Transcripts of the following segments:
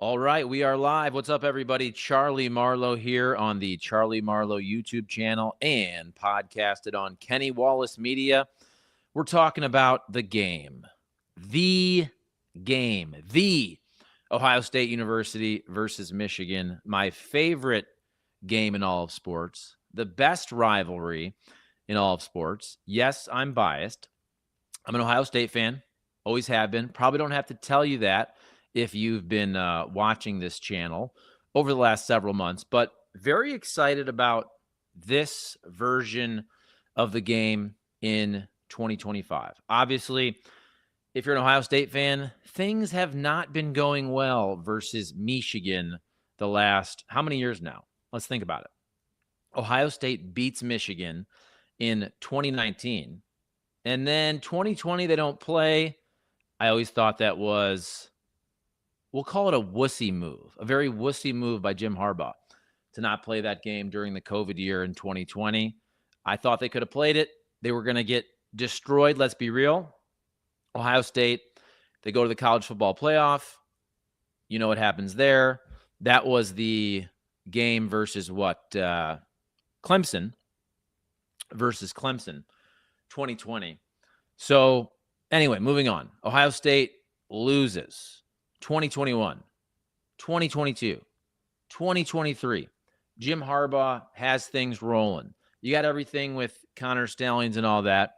All right, we are live. What's up, everybody? Charlie Marlow here on the Charlie Marlow YouTube channel and podcasted on Kenny Wallace Media. We're talking about the game, the Ohio State University versus Michigan, my favorite game in all of sports, the best rivalry in all of sports. Yes, I'm biased. I'm an Ohio State fan, always have been. Probably don't have to tell you that if you've been watching this channel over the last several months, but very excited about this version of the game in 2025. Obviously, if you're an Ohio State fan, things have not been going well versus Michigan the last, how many years now? Let's think about it. Ohio State beats Michigan in 2019, and then 2020 they don't play. I always thought that was, we'll call it a wussy move, a very wussy move by Jim Harbaugh to not play that game during the COVID year in 2020. I thought they could have played it. They were going to get destroyed. Let's be real. Ohio State, they go to the college football playoff. You know what happens there. That was the game versus Clemson versus Clemson 2020. So anyway, moving on. Ohio State loses 2021, 2022, 2023. Jim Harbaugh has things rolling. You got everything with Connor Stallions and all that.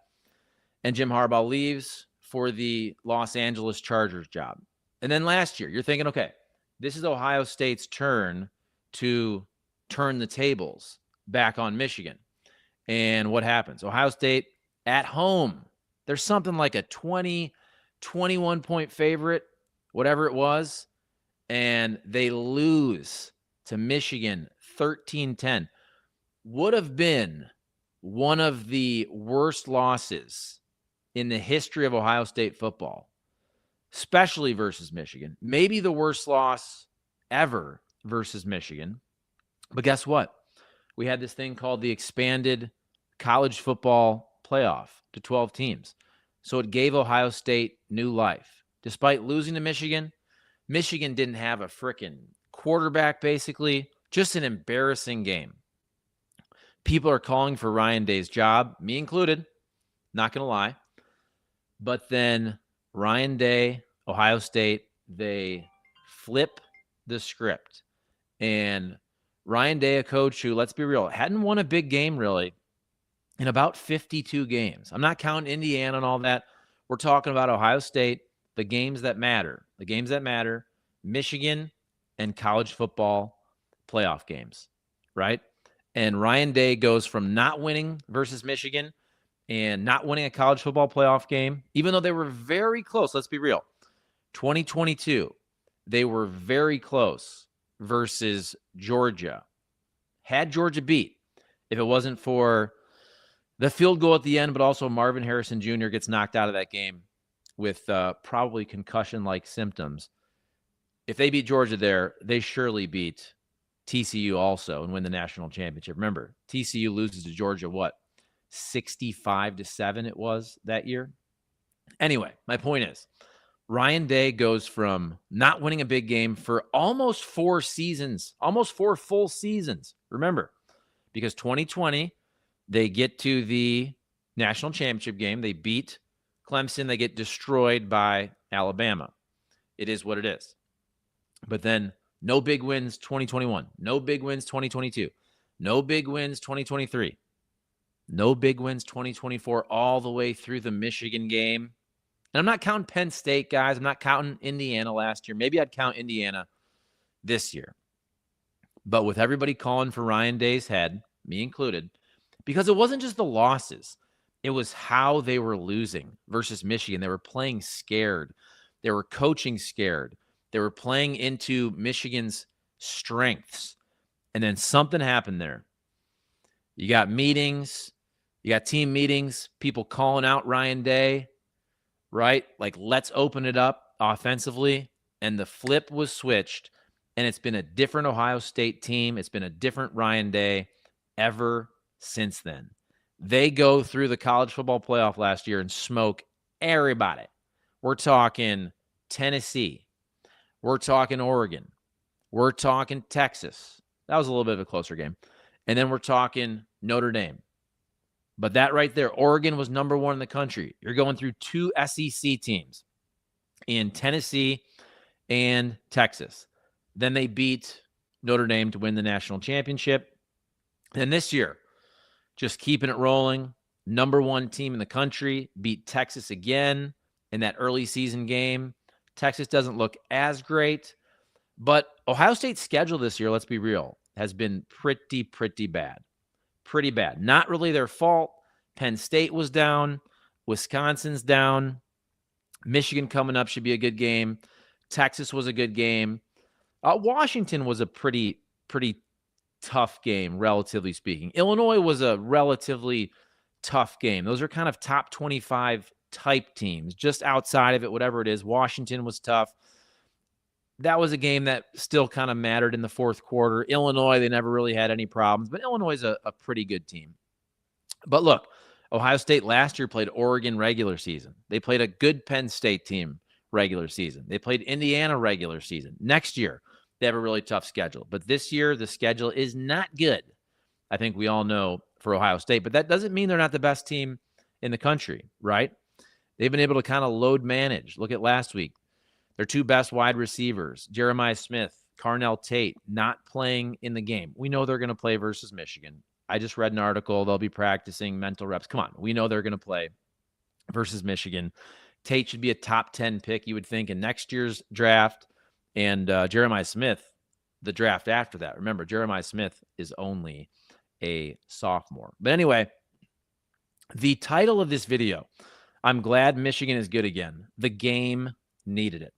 And Jim Harbaugh leaves for the Los Angeles Chargers job. And then last year, you're thinking, okay, this is Ohio State's turn to turn the tables back on Michigan. And what happens? Ohio State at home, there's something like a 20, 21-point favorite, whatever it was, and they lose to Michigan 13-10. Would have been one of the worst losses in the history of Ohio State football, especially versus Michigan. Maybe the worst loss ever versus Michigan. But guess what? We had this thing called the expanded college football playoff to 12 teams. So it gave Ohio State new life. Despite losing to Michigan, Michigan didn't have a frickin' quarterback, basically. Just an embarrassing game. People are calling for Ryan Day's job, me included. Not going to lie. But then Ryan Day, Ohio State, they flip the script. And Ryan Day, a coach who, let's be real, hadn't won a big game really in about 52 games. I'm not counting Indiana and all that. We're talking about Ohio State, the games that matter. The games that matter, Michigan and college football playoff games, right? And Ryan Day goes from not winning versus Michigan and not winning a college football playoff game, even though they were very close. Let's be real. 2022, they were very close versus Georgia. Had Georgia beat, if it wasn't for the field goal at the end, but also Marvin Harrison Jr. gets knocked out of that game with probably concussion-like symptoms. If they beat Georgia there, they surely beat TCU also and win the national championship. Remember, TCU loses to Georgia, 65-7 it was that year. Anyway, my point is, Ryan Day goes from not winning a big game for almost 4 seasons, almost 4 full seasons. Remember, because 2020, they get to the national championship game. They beat Clemson. They get destroyed by Alabama. It is what it is. But then no big wins 2021. No big wins 2022. No big wins 2023. No big wins 2024 all the way through the Michigan game. And I'm not counting Penn State, guys. I'm not counting Indiana last year. Maybe I'd count Indiana this year. But with everybody calling for Ryan Day's head, me included, because it wasn't just the losses. It was how they were losing versus Michigan. They were playing scared. They were coaching scared. They were playing into Michigan's strengths. And then something happened there. You got meetings. You got team meetings, people calling out Ryan Day, right? Like, let's open it up offensively. And the flip was switched, and it's been a different Ohio State team. It's been a different Ryan Day ever since then. They go through the college football playoff last year and smoke everybody. We're talking Tennessee. We're talking Oregon. We're talking Texas. That was a little bit of a closer game. And then we're talking Notre Dame. But that right there, Oregon was number 1 in the country. You're going through 2 SEC teams in Tennessee and Texas. Then they beat Notre Dame to win the national championship. And this year, just keeping it rolling, number 1 team in the country, beat Texas again in that early season game. Texas doesn't look as great, but Ohio State's schedule this year, let's be real, has been pretty bad. Pretty bad. Not really their fault. Penn State was down. Wisconsin's down. Michigan coming up should be a good game. Texas was a good game. Washington was a pretty tough game, relatively speaking. Illinois was a relatively tough game. Those are kind of top 25 type teams. Just outside of it, whatever it is, Washington was tough. That was a game that still kind of mattered in the fourth quarter. Illinois, they never really had any problems, but Illinois is a pretty good team. But look, Ohio State last year played Oregon regular season. They played a good Penn State team regular season. They played Indiana regular season. Next year, they have a really tough schedule. But this year, the schedule is not good. I think we all know for Ohio State. But that doesn't mean they're not the best team in the country, right? They've been able to kind of load manage. Look at last week. Their 2 best wide receivers, Jeremiah Smith, Carnell Tate, not playing in the game. We know they're going to play versus Michigan. I just read an article. They'll be practicing mental reps. Come on. We know they're going to play versus Michigan. Tate should be a top 10 pick, you would think, in next year's draft. And Jeremiah Smith, the draft after that. Remember, Jeremiah Smith is only a sophomore. But anyway, the title of this video, I'm glad Michigan is good again. The game needed it.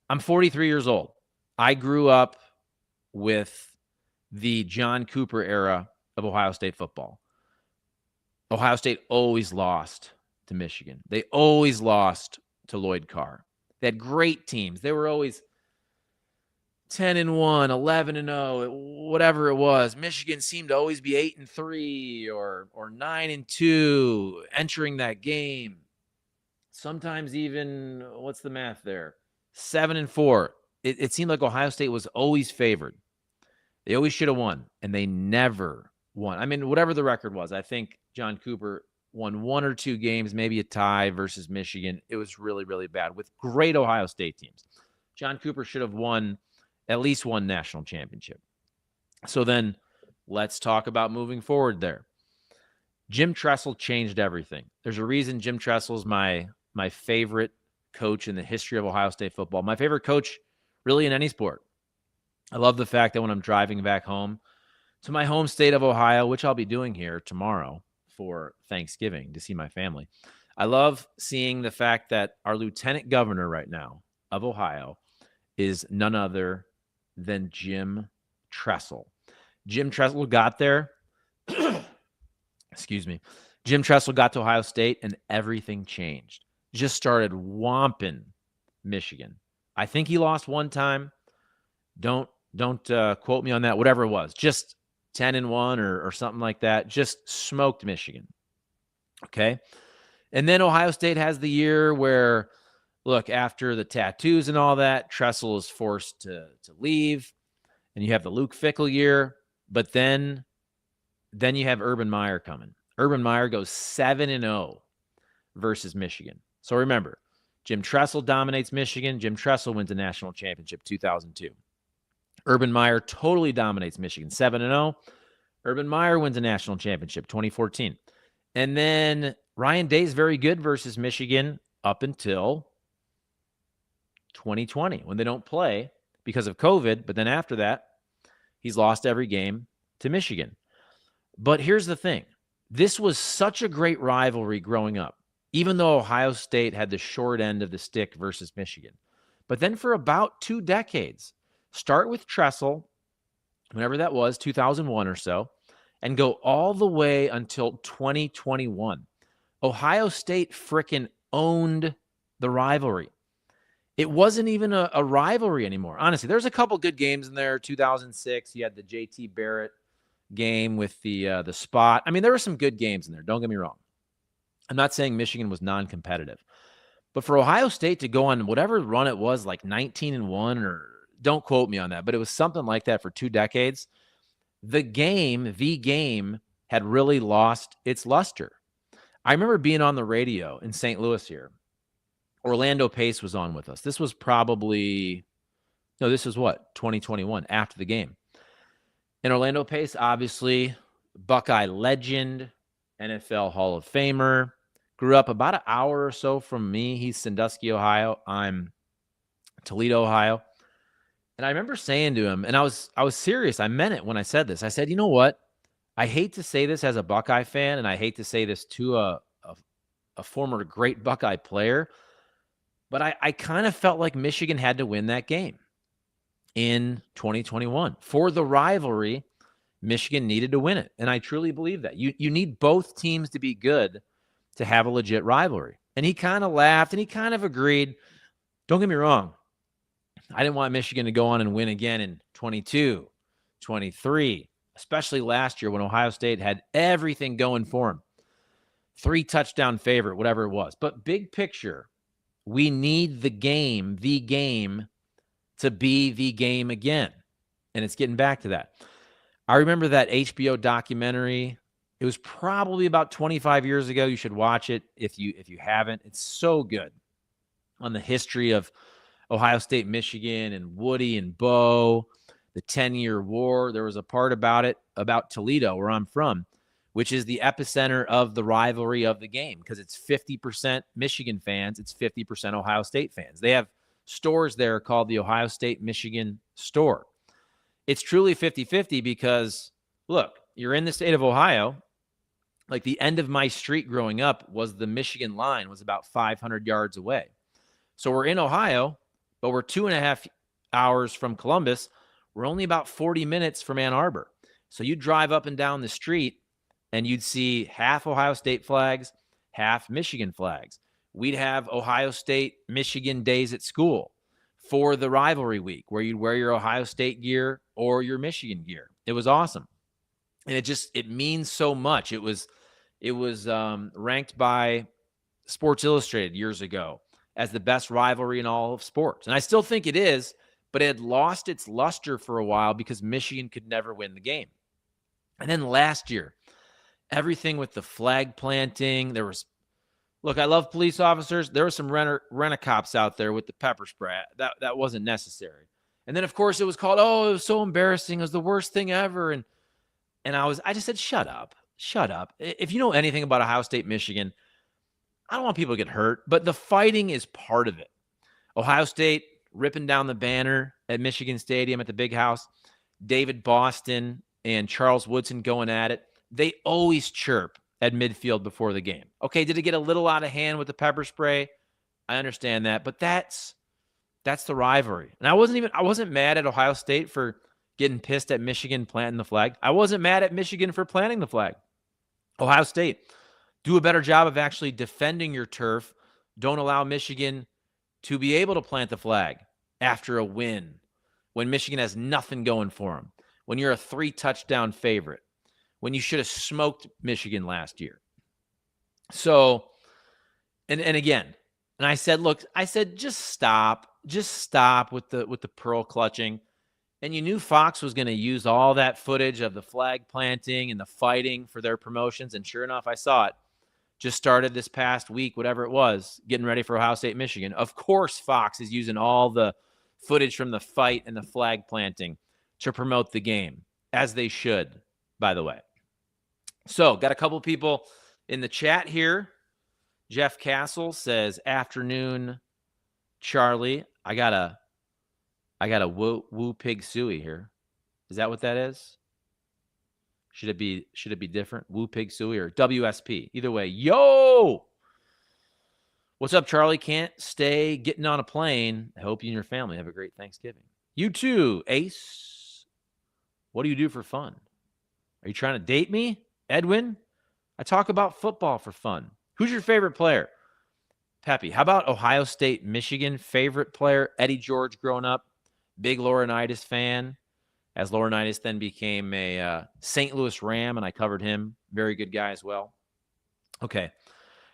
I'm 43 years old. I grew up with the John Cooper era of Ohio State football. Ohio State always lost to Michigan. They always lost to Lloyd Carr. They had great teams. They were always 10-1, 11-0, whatever it was. Michigan seemed to always be 8-3 or 9-2 entering that game. Sometimes even, what's the math there? 7-4. It seemed like Ohio State was always favored. They always should have won, and they never won. I mean, whatever the record was, I think John Cooper won 1 or 2 games, maybe a tie versus Michigan. It was really bad with great Ohio State teams. John Cooper should have won at least 1 national championship. So then let's talk about moving forward there. Jim Tressel changed everything. There's a reason Jim Tressel is my favorite coach in the history of Ohio State football. My favorite coach really in any sport. I love the fact that when I'm driving back home to my home state of Ohio, which I'll be doing here tomorrow for Thanksgiving to see my family, I love seeing the fact that our lieutenant governor right now of Ohio is none other than Jim Tressel. Jim Tressel got there. Excuse me. Jim Tressel got to Ohio State and everything changed. Just started whomping Michigan. I think he lost 1 time. Don't quote me on that. Whatever it was, just 10-1 or something like that. Just smoked Michigan. Okay, and then Ohio State has the year where, look, after the tattoos and all that, Tressel is forced to leave, and you have the Luke Fickell year. But then you have Urban Meyer coming. Urban Meyer goes 7-0 versus Michigan. So remember, Jim Tressel dominates Michigan. Jim Tressel wins a national championship 2002. Urban Meyer totally dominates Michigan 7-0. Urban Meyer wins a national championship 2014. And then Ryan Day's very good versus Michigan up until 2020 when they don't play because of COVID. But then after that, he's lost every game to Michigan. But here's the thing. This was such a great rivalry growing up, even though Ohio State had the short end of the stick versus Michigan. But then for about 2 decades, start with Tressel, whenever that was, 2001 or so, and go all the way until 2021. Ohio State frickin' owned the rivalry. It wasn't even a rivalry anymore. Honestly, there's a couple good games in there. 2006, you had the J.T. Barrett game with the spot. I mean, there were some good games in there. Don't get me wrong. I'm not saying Michigan was non-competitive. But for Ohio State to go on whatever run it was, like 19-1 or Don't quote me on that, but it was something like that for 2 decades. The game had really lost its luster. I remember being on the radio in St. Louis here. Orlando Pace was on with us. This was probably, no, this is what, 2021, after the game. And Orlando Pace, obviously, Buckeye legend, NFL Hall of Famer, grew up about an hour or so from me. He's Sandusky, Ohio. I'm Toledo, Ohio. And I remember saying to him, and I was serious. I meant it when I said this. I said, you know what? I hate to say this as a Buckeye fan, and I hate to say this to a former great Buckeye player, but I kind of felt like Michigan had to win that game in 2021. For the rivalry, Michigan needed to win it. And I truly believe that. You need both teams to be good to have a legit rivalry. And he kind of laughed and he kind of agreed. Don't get me wrong. I didn't want Michigan to go on and win again in 22, 23, especially last year when Ohio State had everything going for them. 3-touchdown favorite, whatever it was. But big picture, we need the game to be the game again. And it's getting back to that. I remember that HBO documentary. It was probably about 25 years ago. You should watch it if you haven't. It's so good on the history of Ohio State, Michigan, and Woody and Bo, the 10-year war. There was a part about it, about Toledo, where I'm from, which is the epicenter of the rivalry of the game because it's 50% Michigan fans. It's 50% Ohio State fans. They have stores there called the Ohio State Michigan store. It's truly 50-50 because, look, you're in the state of Ohio. Like the end of my street growing up was the Michigan line, was about 500 yards away. So we're in Ohio, but we're 2.5 hours from Columbus. We're only about 40 minutes from Ann Arbor. So you drive up and down the street and you'd see half Ohio State flags, half Michigan flags. We'd have Ohio State, Michigan days at school for the rivalry week where you'd wear your Ohio State gear or your Michigan gear. It was awesome. And it means so much. It was ranked by Sports Illustrated years ago as the best rivalry in all of sports. And I still think it is, but it had lost its luster for a while because Michigan could never win the game. And then last year, everything with the flag planting, look, I love police officers. There were some rent-a-cops out there with the pepper spray. That wasn't necessary. And then, of course, it was called, it was so embarrassing. It was the worst thing ever. And I just said, shut up. If you know anything about Ohio State, Michigan, I don't want people to get hurt, but the fighting is part of it. Ohio State ripping down the banner at Michigan Stadium at the Big House. David Boston and Charles Woodson going at it. They always chirp at midfield before the game. Okay, did it get a little out of hand with the pepper spray? I understand that, but that's the rivalry. And I wasn't mad at Ohio State for getting pissed at Michigan planting the flag. I wasn't mad at Michigan for planting the flag. Ohio State, do a better job of actually defending your turf. Don't allow Michigan to be able to plant the flag after a win when Michigan has nothing going for them, when you're a 3-touchdown favorite, when you should have smoked Michigan last year. So, and again, and I said, just stop with the pearl clutching. And you knew Fox was going to use all that footage of the flag planting and the fighting for their promotions. And sure enough, I saw it. Just started this past week, whatever it was, getting ready for Ohio State, Michigan. Of course, Fox is using all the footage from the fight and the flag planting to promote the game, as they should, by the way. So, got a couple people in the chat here. Jeff Castle says, afternoon, Charlie. I got a woo pig suey here. Is that what that is? Should it be different? Woo pig suey or WSP? Either way, yo! What's up, Charlie? Can't stay getting on a plane. I hope you and your family have a great Thanksgiving. You too, Ace. What do you do for fun? Are you trying to date me, Edwin? I talk about football for fun. Who's your favorite player? Peppy. How about Ohio State, Michigan? Favorite player? Eddie George growing up. Big Laurinaitis fan, as Laurinaitis then became a St. Louis Ram, and I covered him. Very good guy as well. Okay,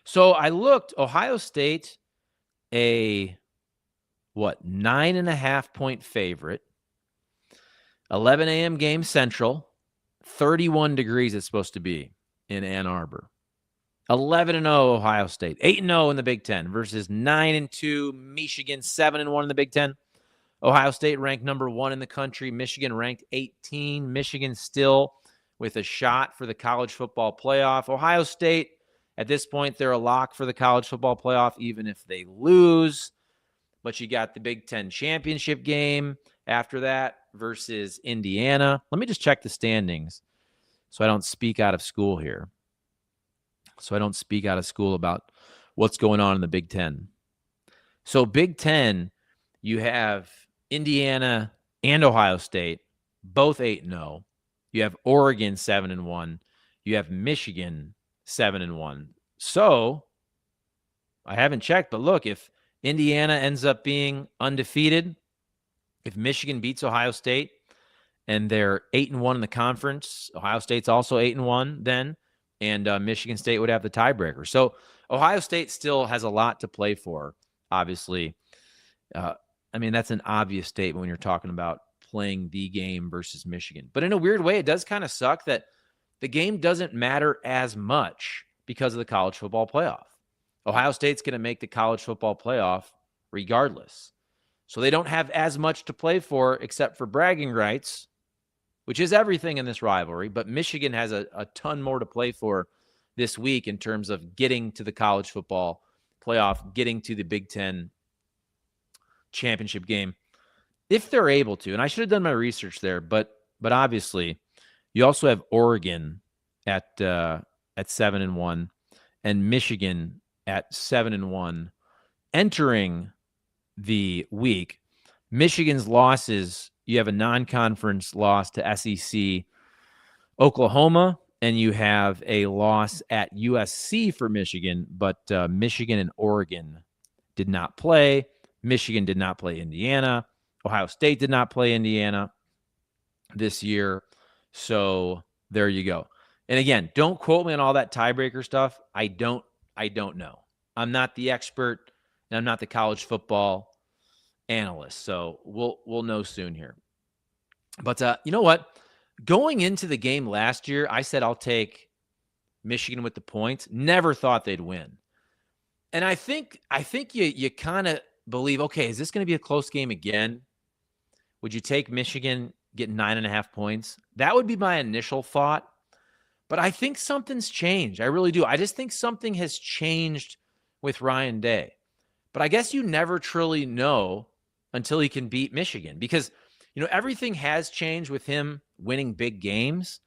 so I looked. Ohio State, a 9.5 point favorite. 11 a.m. game Central. 31 degrees it's supposed to be in Ann Arbor. 11-0 Ohio State. 8-0 in the Big Ten versus 9-2 Michigan. 7-1 in the Big Ten. Ohio State ranked number 1 in the country. Michigan ranked 18. Michigan still with a shot for the college football playoff. Ohio State, at this point, they're a lock for the college football playoff, even if they lose. But you got the Big Ten championship game after that versus Indiana. Let me just check the standings so I don't speak out of school here. So I don't speak out of school about what's going on in the Big Ten. So Big Ten, you have Indiana and Ohio State, both 8-0. You have Oregon 7-1. You have Michigan 7-1. So I haven't checked, but look, if Indiana ends up being undefeated, if Michigan beats Ohio State and they're 8-1 in the conference, Ohio State's also 8-1 then, and Michigan State would have the tiebreaker. So Ohio State still has a lot to play for, obviously. I mean, that's an obvious statement when you're talking about playing the game versus Michigan. But in a weird way, it does kind of suck that the game doesn't matter as much because of the college football playoff. Ohio State's going to make the college football playoff regardless. So they don't have as much to play for except for bragging rights, which is everything in this rivalry. But Michigan has a ton more to play for this week in terms of getting to the college football playoff, getting to the Big Ten championship game, if they're able to. And I should have done my research there, but obviously you also have Oregon at 7-1 and Michigan at 7-1 entering the week. Michigan's losses, you have a non-conference loss to SEC Oklahoma, and you have a loss at USC for Michigan, but Michigan and Oregon did not play. Michigan did not play Indiana. Ohio State did not play Indiana this year. So there you go. And again, don't quote me on all that tiebreaker stuff. I don't know. I'm not the expert, and I'm not the college football analyst. So we'll know soon here. But you know what? Going into the game last year, I said I'll take Michigan with the points. Never thought they'd win. And I think you kind of believe, okay, is this going to be a close game again? Would you take Michigan getting 9.5 points? That would be my initial thought. But I think something's changed. I really do. I just think something has changed with Ryan Day. But I guess you never truly know until he can beat Michigan, because everything has changed with him winning big games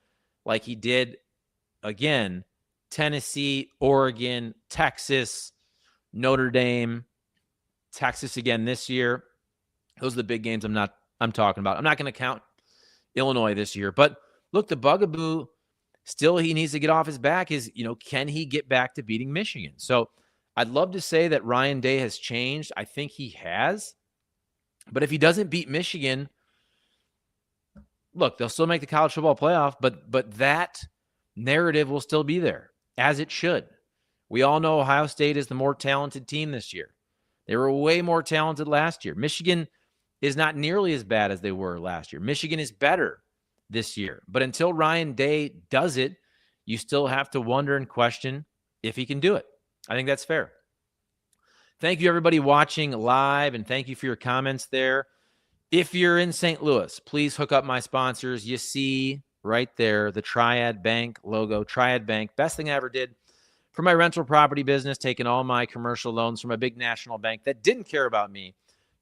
like he did, again, Tennessee, Oregon, Texas, Notre Dame, Texas again this year. Those are the big games I'm talking about. I'm not going to count Illinois this year. But look, the bugaboo still he needs to get off his back is, can he get back to beating Michigan? So I'd love to say that Ryan Day has changed. I think he has. But if he doesn't beat Michigan, look, they'll still make the college football playoff, but that narrative will still be there, as it should. We all know Ohio State is the more talented team this year. They were way more talented last year. Michigan is not nearly as bad as they were last year. Michigan is better this year. But until Ryan Day does it, you still have to wonder and question if he can do it. I think that's fair. Thank you, everybody watching live, and thank you for your comments there. If you're in St. Louis, please hook up my sponsors. You see right there the Triad Bank logo. Triad Bank, best thing I ever did for my rental property business, taking all my commercial loans from a big national bank that didn't care about me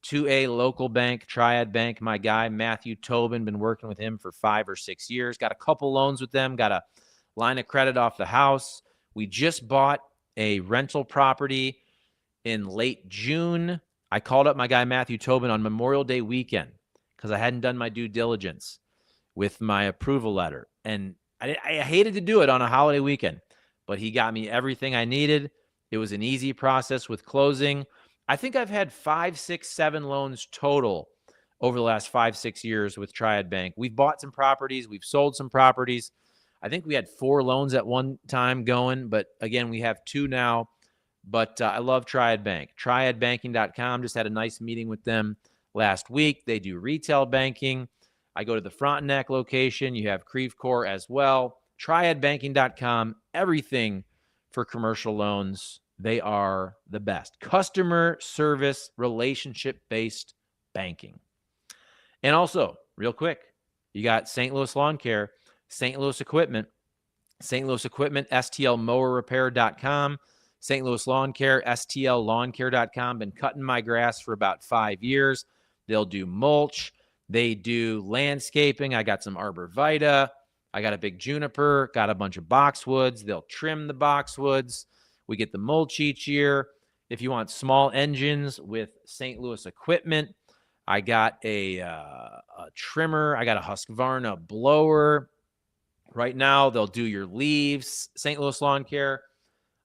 to a local bank, Triad Bank. My guy, Matthew Tobin, been working with him for 5 or 6 years. Got a couple loans with them, got a line of credit off the house. We just bought a rental property in late June. I called up my guy, Matthew Tobin, on Memorial Day weekend because I hadn't done my due diligence with my approval letter. And I hated to do it on a holiday weekend, but he got me everything I needed. It was an easy process with closing. I think I've had 5, 6, 7 loans total over the last 5, 6 years with Triad Bank. We've bought some properties. We've sold some properties. I think we had 4 loans at one time going, but again, we have 2 now But I love Triad Bank. Triadbanking.com. Just had a nice meeting with them last week. They do retail banking. I go to the Frontenac location. You have Creve Coeur as well. Triadbanking.com. Everything for commercial loans. They are the best. Customer service, relationship-based banking. And also, real quick, you got St. Louis Lawn Care, St. Louis Equipment, StlMowerRepair.com, St. Louis Lawn Care, STLLawnCare.com. Been cutting my grass for about 5 years. They'll do mulch. They do landscaping. I got some arborvitae. I got a big juniper, got a bunch of boxwoods. They'll trim the boxwoods. We get the mulch each year. If you want small engines with St. Louis Equipment, I got a trimmer. I got a Husqvarna blower. Right now, they'll do your leaves, St. Louis Lawn Care.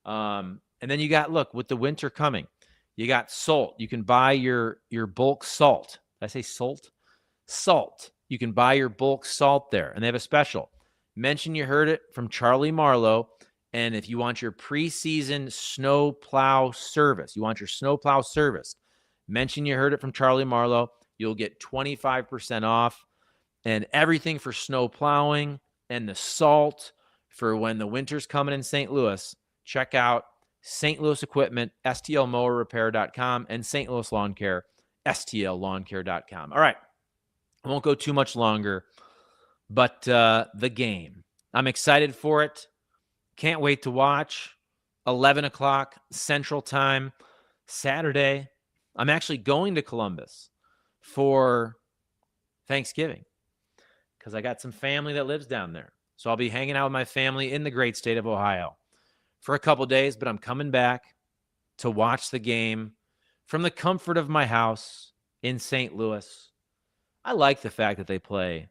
And then you got, look, with the winter coming, you got salt. You can buy your bulk salt. Did I say salt? Salt. You can buy your bulk salt there, and they have a special. Mention you heard it from Charlie Marlow. And if you want your preseason snow plow service, mention you heard it from Charlie Marlow. You'll get 25% off, and everything for snow plowing and the salt for when the winter's coming in St. Louis. Check out St. Louis Equipment, STLMowerRepair.com, and St. Louis Lawn Care, STLLawnCare.com. All right. I won't go too much longer, but the game. I'm excited for it. Can't wait to watch. 11 o'clock Central Time, Saturday. I'm actually going to Columbus for Thanksgiving because I got some family that lives down there. So I'll be hanging out with my family in the great state of Ohio for a couple days, but I'm coming back to watch the game from the comfort of my house in St. Louis. I like the fact that they play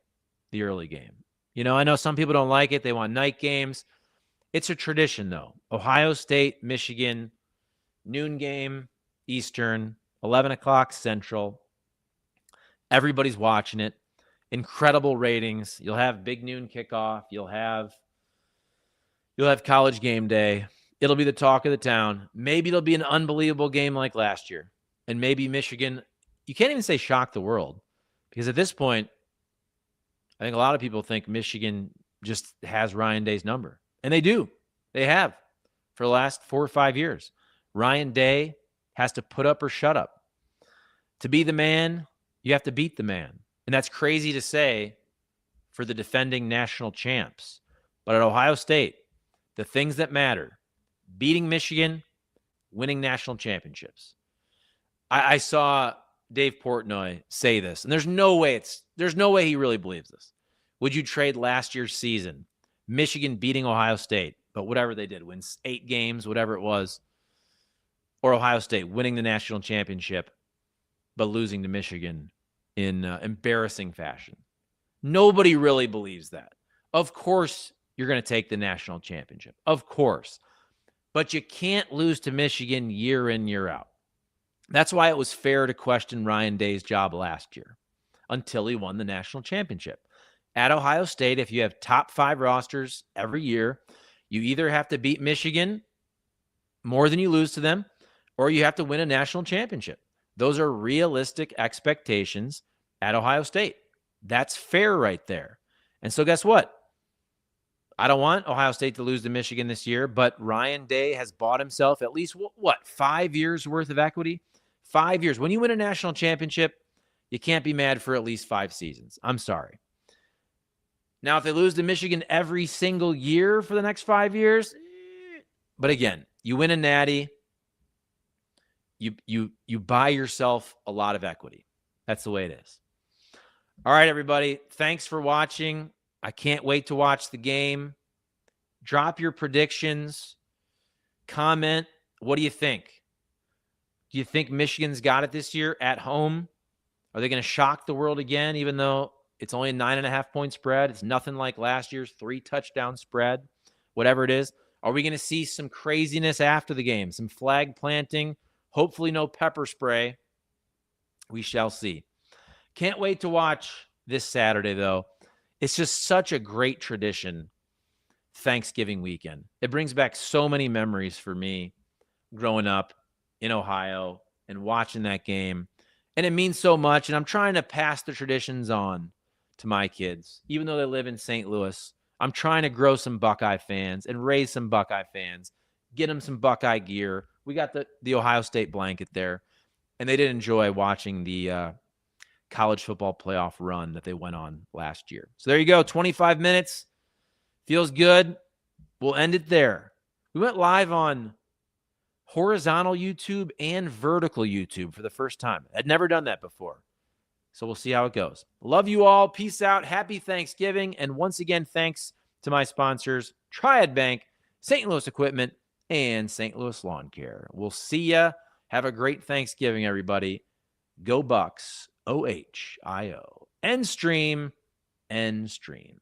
the early game. You know, I know some people don't like it. They want night games. It's a tradition, though. Ohio State, Michigan, noon game, Eastern, 11 o'clock Central. Everybody's watching it. Incredible ratings. You'll have big noon kickoff. You'll have college game day. It'll be the talk of the town. Maybe it'll be an unbelievable game like last year. And maybe Michigan, you can't even say shock the world. Because at this point, I think a lot of people think Michigan just has Ryan Day's number. And they do. They have for the last 4 or 5 years. Ryan Day has to put up or shut up. To be the man, you have to beat the man. And that's crazy to say for the defending national champs. But at Ohio State, the things that matter, beating Michigan, winning national championships. I saw Dave Portnoy say this, and there's no way he really believes this. Would you trade last year's season, Michigan beating Ohio State, but whatever they did, wins 8 games, whatever it was, or Ohio State winning the national championship, but losing to Michigan in embarrassing fashion? Nobody really believes that. Of course, you're going to take the national championship. Of course. But you can't lose to Michigan year in, year out. That's why it was fair to question Ryan Day's job last year until he won the national championship. At Ohio State, if you have top 5 rosters every year, you either have to beat Michigan more than you lose to them, or you have to win a national championship. Those are realistic expectations at Ohio State. That's fair right there. And so guess what? I don't want Ohio State to lose to Michigan this year, but Ryan Day has bought himself at least, 5 years worth of equity? 5 years. When you win a national championship, you can't be mad for at least 5 seasons. I'm sorry. Now, if they lose to Michigan every single year for the next 5 years, but again, you win a natty, you buy yourself a lot of equity. That's the way it is. All right, everybody. Thanks for watching. I can't wait to watch the game. Drop your predictions. Comment. What do you think? Do you think Michigan's got it this year at home? Are they going to shock the world again, even though it's only a 9.5-point spread? It's nothing like last year's 3-touchdown spread, whatever it is. Are we going to see some craziness after the game, some flag planting? Hopefully no pepper spray. We shall see. Can't wait to watch this Saturday, though. It's just such a great tradition, Thanksgiving weekend. It brings back so many memories for me growing up in Ohio and watching that game. And it means so much. And I'm trying to pass the traditions on to my kids, even though they live in St. Louis. I'm trying to grow some Buckeye fans and raise some Buckeye fans, get them some Buckeye gear. We got the Ohio State blanket there, and they did enjoy watching the college football playoff run that they went on last year. So there you go, 25 minutes. Feels good. We'll end it there. We went live on horizontal YouTube and vertical YouTube for the first time. I'd never done that before. So we'll see how it goes. Love you all. Peace out. Happy Thanksgiving. And once again, thanks to my sponsors, Triad Bank, St. Louis Equipment, and St. Louis Lawn Care. We'll see ya. Have a great Thanksgiving, everybody. Go Bucks. OHIO. End stream. End stream.